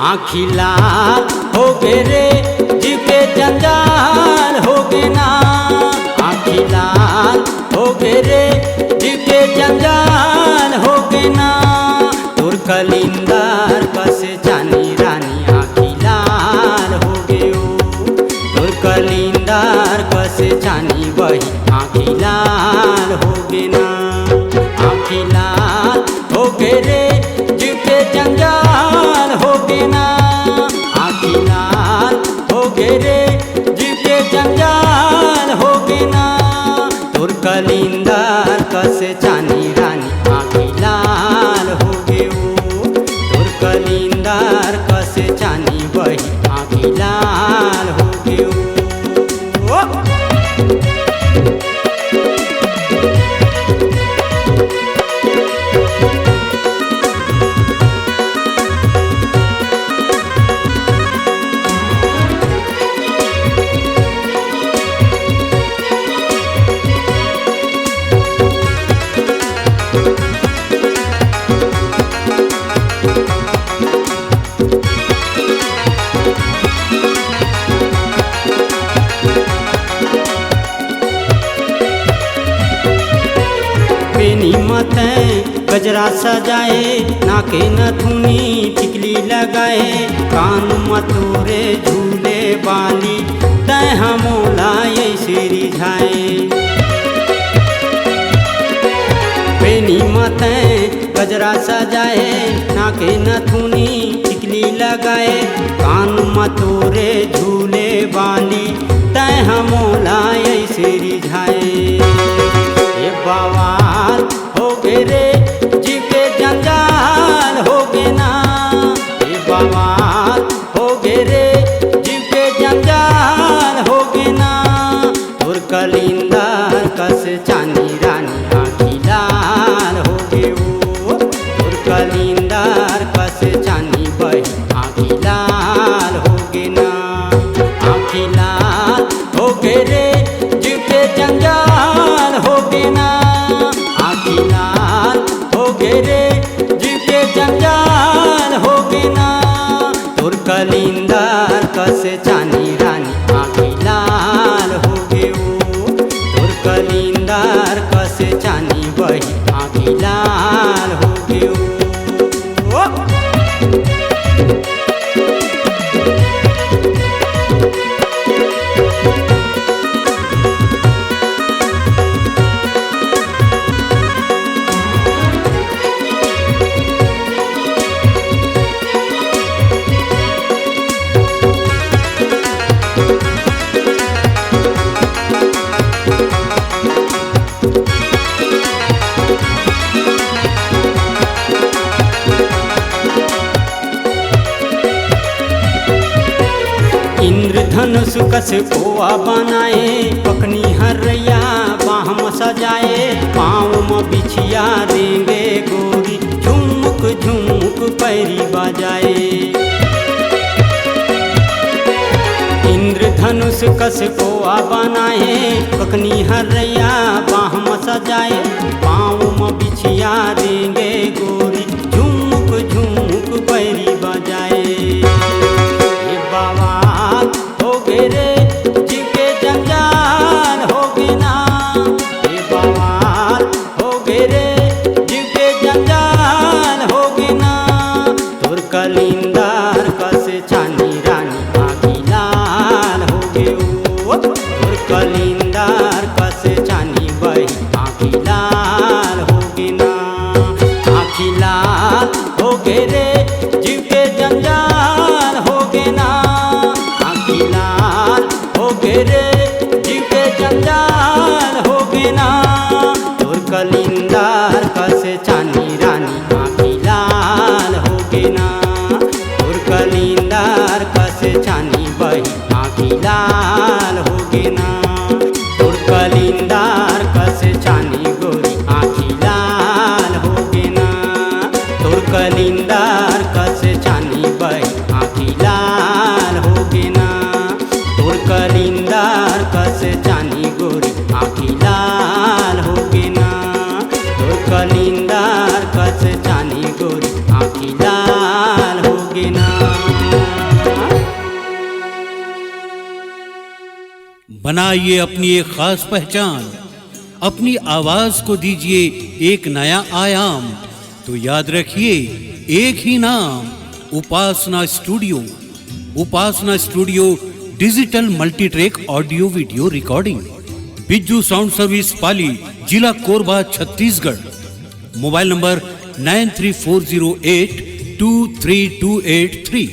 आँखी लाल हो गे रे जीव के जंजाल हो गे ना। आँखी लाल हो गे रे जीव के जंजाल हो गे ना। तोर कलिंदर कसे जानी रानी आँखी लाल हो गे ओ। तोर कलिंदर कसे जानी वही आँखी लाल हो गे ना। आँखी लाल हो गे रे जीव के जंजाल हो गे ना। आँखी लाल हो गे रे जीव के जंजाल हो गे ना। तोर कलिंदर कसे जानी रानी आँखी लाल हो गे ओ। तोर कलिंदर कसे जानी वही आँखी लाल हो गे ओ। बेनी मते गजरा सजाए, नाके नथुनी टिकली लगाए, कान मतोरे झूले बाली तय हमोला ऐसे रिझाए। बेनी मते गजरा सजाए, नाके नथुनी टिकली लगाए, कान मतोरे झूले बाली तय हमोला ऐसे रिझाए। बवाल हो गे रे जीव के जंजाल हो गे ना। ये बवाल हो गे रे जीव के जंजाल हो गे ना। तोर कलिंदर कसे जानी रानी आँखी लाल हो गे ओ। तोर कलिंदर कसे जानी वही आँखी लाल हो गे ना। आँखी लाल हो गे रे जीव के जंजाल हो गे ना। आँखी लाल हो गे रे जीव के जंजाल हो गे ना। तोर कलिंदर कसे जानी रानी आँखी लाल हो गे ओ। तोर कलिंदर कसे जानी वही आँखी लाल हो गे ओ। इंद्रधनुष कस कोआ बनाए, पकनी हरैया बाह में सजाए, पाँव में बिछिया रेंगे गोरी झुमुक झुमुक पैरी बजाए। इंद्रधनुष कस कोआ बनाए, पकनी हरैया बाह में सजाए, पाँव में बिछिया रेंगे गोरी झुमुक झुमुक पैरी बजाए। हो गे रे जीव के जंजाल हो गे ना। ये बवाल हो गे रे जीव के जंजाल हो गे ना। तोर कलिंदर कसे जानी रानी आँखी लाल हो गे ओ। तोर कलिंदर कसे जानी वही आँखी लाल हो गे ना। आँखी लाल हो गे रे जीव के जंजाल हो गे ना। हो गे रे जीव के जंजाल हो गे ना। तोर कलिंदर कसे जानी रानी आँखी लाल हो गे ना। तोर कलिंदर कसे जानी वही आँखी लाल हो गे ना। तोर कलिंदर कसे जानी गोरी आँखी लाल हो गे ना। तोर कलिंदर कसे जानी वही आँखी लाल हो गे ना। तोर कलिंदर कसे जानी गोरी आँखी लाल हो गे ना। तोर कलिंदर कसे जानी गोरी आँखी लाल हो गे ना। बनाइए अपनी एक खास पहचान, अपनी आवाज को दीजिए एक नया आयाम। तो याद रखिए एक ही नाम, Upasana studio. Upasana studio digital multitrack audio video recording, Bijju sound service Pali, जिला कोरबा, छत्तीसगढ़। Mobile number 9340823283।